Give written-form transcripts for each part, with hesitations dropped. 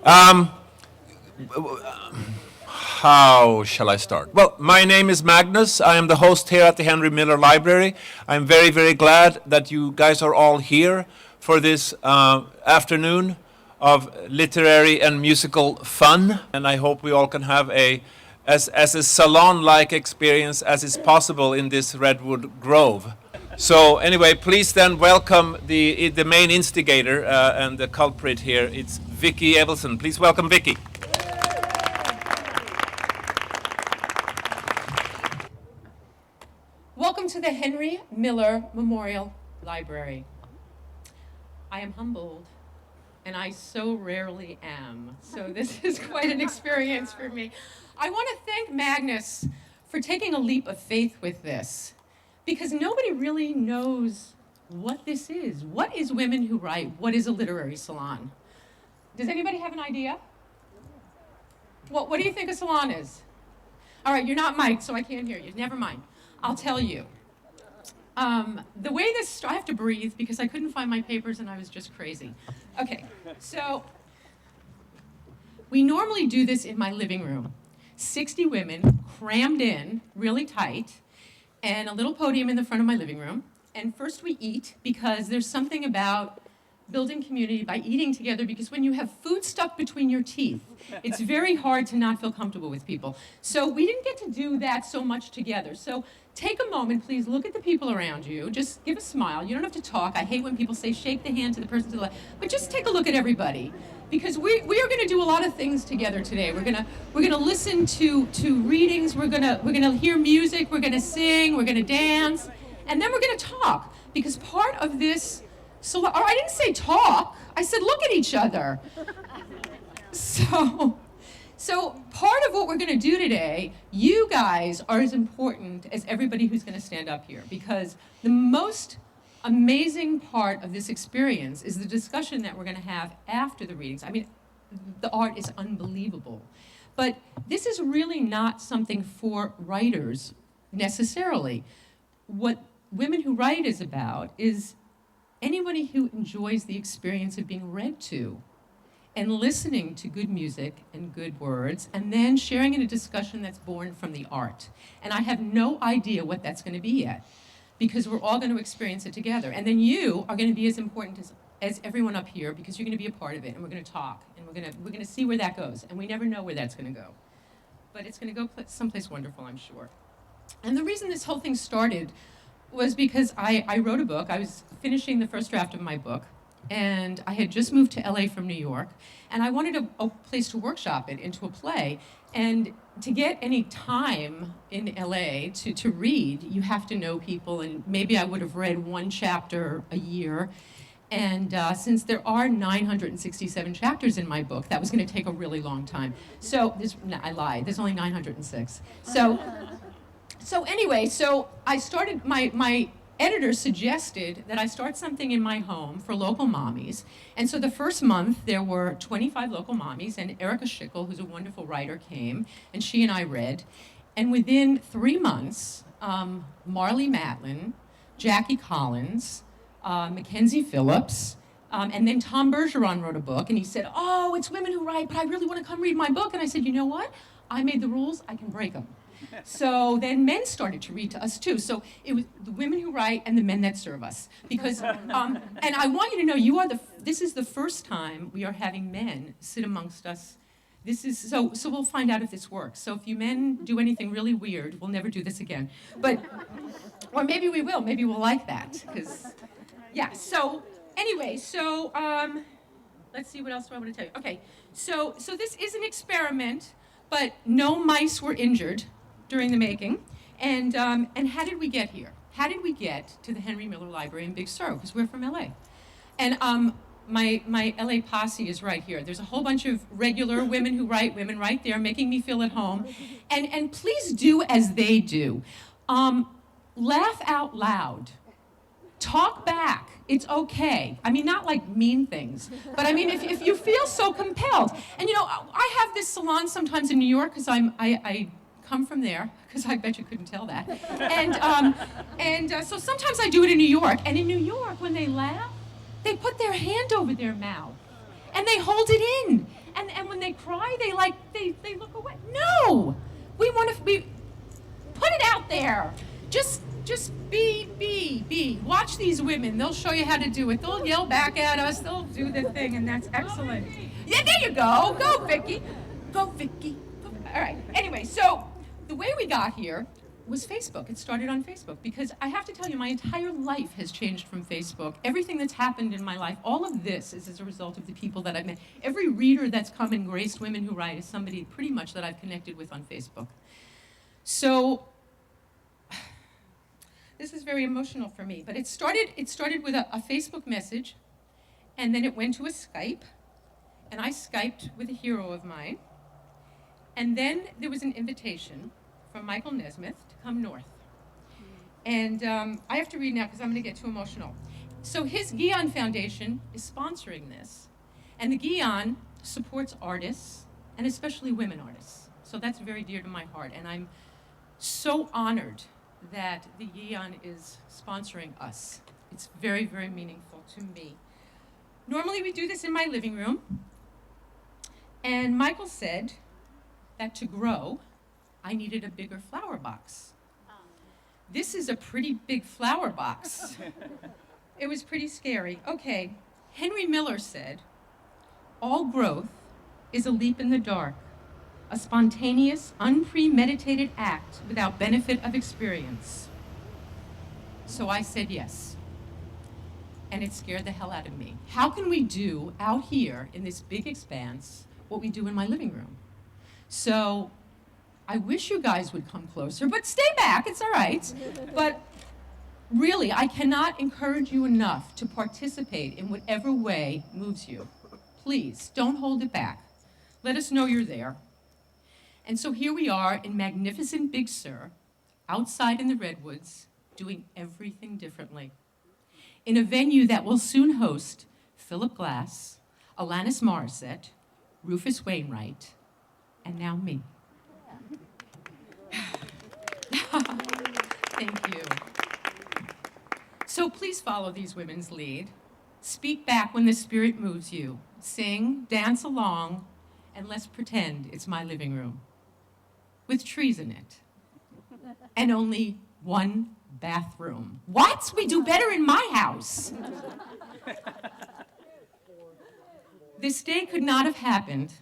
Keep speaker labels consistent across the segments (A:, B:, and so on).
A: Um, how shall I start? Well, my name is Magnus. I am the host here at the Henry Miller Library. I'm very, very glad that you guys are all here for this afternoon of literary and musical fun. And I hope we all can have as a salon-like experience as is possible in this Redwood Grove. So anyway, please then welcome the main instigator and the culprit here. It's Vicki Abelson. Please welcome Vicki.
B: Welcome to the Henry Miller Memorial Library. I am humbled, and I so rarely am. So this is quite an experience for me. I want to thank Magnus for taking a leap of faith with this, because nobody really knows what this is. What is Women Who Write? What is a literary salon? Does anybody have an idea? What do you think a salon is? All right, you're not mic'd, so I can't hear you. Never mind. I'll tell you. The way this, I have to breathe because I couldn't find my papers and I was just crazy. Okay, so we normally do this in my living room. 60 women crammed in really tight and a little podium in the front of my living room. And first we eat because there's something about building community by eating together, because when you have food stuck between your teeth, it's very hard to not feel comfortable with people. So we didn't get to do that so much together. So take a moment, please, look at the people around you. Just give a smile. You don't have to talk. I hate when people say shake the hand to the person to the left. But just take a look at everybody, because we are going to do a lot of things together today. We're gonna listen to readings. We're gonna hear music. We're gonna sing. We're gonna dance, and then we're gonna talk, because part of this. So, or I didn't say talk, I said look at each other. So part of what we're gonna do today, you guys are as important as everybody who's gonna stand up here, because the most amazing part of this experience is the discussion that we're gonna have after the readings. I mean, the art is unbelievable. But this is really not something for writers necessarily. What Women Who Write is about is anybody who enjoys the experience of being read to and listening to good music and good words, and then sharing in a discussion that's born from the art. And I have no idea what that's going to be yet, because we're all going to experience it together. And then you are going to be as important as everyone up here, because you're going to be a part of it, and we're going to talk, and we're going to see where that goes. And we never know where that's going to go. But it's going to go someplace wonderful, I'm sure. And the reason this whole thing started was because I wrote a book. I was finishing the first draft of my book, and I had just moved to LA from New York, and I wanted a place to workshop it into a play. And to get any time in LA to read, you have to know people, and maybe I would have read one chapter a year. And since there are 967 chapters in my book, that was going to take a really long time. So, I lied, there's only 906. So anyway, I started, my editor suggested that I start something in my home for local mommies. And so the first month, there were 25 local mommies, and Erica Schickel, who's a wonderful writer, came, and she and I read. And within 3 months, Marlee Matlin, Jackie Collins, Mackenzie Phillips, and then Tom Bergeron wrote a book, and he said, oh, it's Women Who Write, but I really want to come read my book. And I said, you know what? I made the rules, I can break them. So then men started to read to us too. So it was the women who write and the men that serve us. Because, and I want you to know, this is the first time we are having men sit amongst us. So we'll find out if this works. So if you men do anything really weird, we'll never do this again. But, or maybe we will. Maybe we'll like that. Because, yeah. So anyway, let's see, what else do I want to tell you? Okay. So this is an experiment, but no mice were injured during the making. And how did we get here? How did we get to the Henry Miller Library in Big Sur? Because we're from LA. And my LA posse is right here. There's a whole bunch of regular women right there, making me feel at home. And please do as they do. Laugh out loud. Talk back. It's okay. I mean, not like mean things, but I mean, if you feel so compelled. And you know, I have this salon sometimes in New York because I come from there, because I bet you couldn't tell that. And so sometimes I do it in New York. And in New York, when they laugh, they put their hand over their mouth. and they hold it in. And when they cry, they look away. No, we want to put it out there. Just be. Watch these women. They'll show you how to do it. They'll yell back at us. They'll do the thing, and that's excellent. Yeah, there you go. Go, Vicki. Go, Vicki. All right. Anyway, so the way we got here was Facebook. It started on Facebook because I have to tell you, my entire life has changed from Facebook. Everything that's happened in my life, all of this is as a result of the people that I've met. Every reader that's come and graced Women Who Write is somebody pretty much that I've connected with on Facebook. So this is very emotional for me, but it started with a Facebook message, and then it went to a Skype, and I Skyped with a hero of mine, and then there was an invitation from Michael Nesmith to come north. And I have to read now because I'm going to get too emotional. So his Guion Foundation is sponsoring this, and the Guion supports artists, and especially women artists. So that's very dear to my heart, and I'm so honored that the Guion is sponsoring us. It's very, very meaningful to me. Normally we do this in my living room, and Michael said that to grow, I needed a bigger flower box. This is a pretty big flower box. It was pretty scary. Okay, Henry Miller said, all growth is a leap in the dark, a spontaneous, unpremeditated act without benefit of experience. So I said yes, and it scared the hell out of me. How can we do out here in this big expanse what we do in my living room? So I wish you guys would come closer, but stay back, it's all right. But really, I cannot encourage you enough to participate in whatever way moves you. Please, don't hold it back. Let us know you're there. And so here we are in magnificent Big Sur, outside in the Redwoods, doing everything differently. In a venue that will soon host Philip Glass, Alanis Morissette, Rufus Wainwright, and now me. Thank you. So please follow these women's lead. Speak back when the spirit moves you. Sing, dance along, and let's pretend it's my living room with trees in it and only one bathroom. What? We do better in my house. This day could not have happened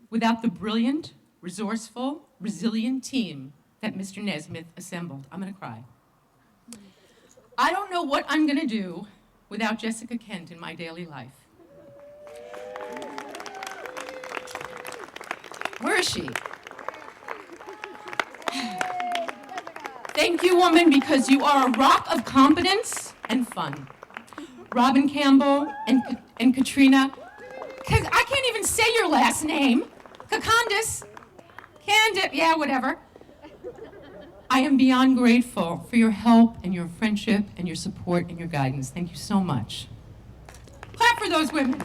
B: without the brilliant, resourceful, resilient team that Mr. Nesmith assembled. I'm gonna cry. I don't know what I'm gonna do without Jessica Kent in my daily life. Where is she? Thank you, woman, because you are a rock of competence and fun. Robin Campbell and Katrina, I can't even say your last name. Kakandis, Candid, yeah, whatever. I am beyond grateful for your help and your friendship and your support and your guidance. Thank you so much. Clap for those women.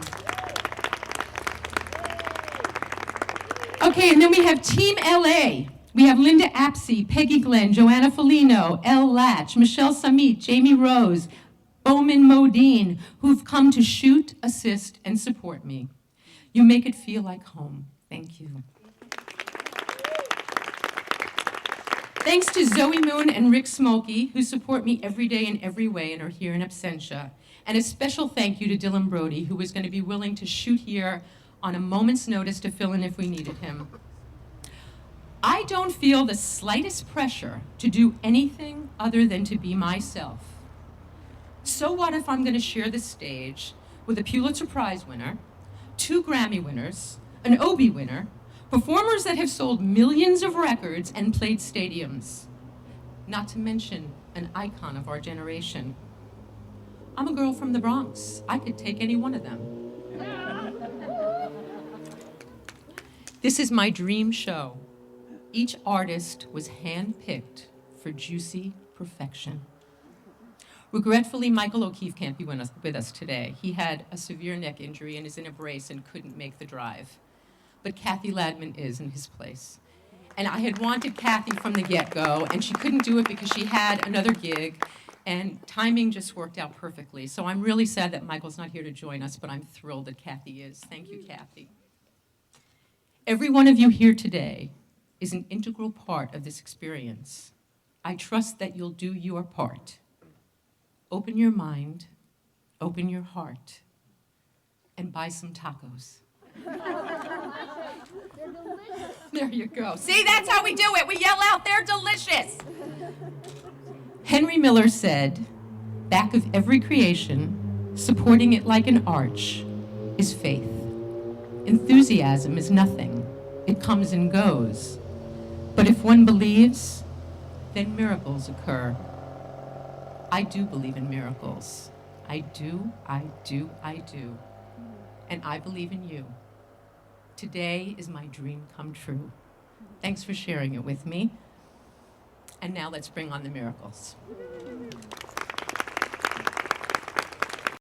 B: Okay, and then we have Team LA. We have Linda Apsey, Peggy Glenn, Joanna Folino, Elle Latch, Michelle Samit, Jamie Rose, Boman Modine, who've come to shoot, assist, and support me. You make it feel like home. Thank you. Thanks to Zoe Moon and Rick Smokey, who support me every day in every way and are here in absentia. And a special thank you to Dylan Brody, who was going to be willing to shoot here on a moment's notice to fill in if we needed him. I don't feel the slightest pressure to do anything other than to be myself. So what if I'm going to share the stage with a Pulitzer Prize winner, 2 Grammy winners, an Obie winner, performers that have sold millions of records and played stadiums, not to mention an icon of our generation. I'm a girl from the Bronx. I could take any one of them. This is my dream show. Each artist was handpicked for juicy perfection. Regretfully, Michael O'Keefe can't be with us today. He had a severe neck injury and is in a brace and couldn't make the drive. But Kathy Ladman is in his place. And I had wanted Kathy from the get-go, and she couldn't do it because she had another gig. And timing just worked out perfectly. So I'm really sad that Michael's not here to join us, but I'm thrilled that Kathy is. Thank you, Kathy. Every one of you here today is an integral part of this experience. I trust that you'll do your part. Open your mind, open your heart, and buy some tacos. There you go. See, that's how we do it. We yell out, they're delicious. Henry Miller said, back of every creation, supporting it like an arch, is faith. Enthusiasm is nothing. It comes and goes. But if one believes, then miracles occur. I do believe in miracles. I do. And I believe in you. Today is my dream come true. Thanks for sharing it with me. And now let's bring on the miracles.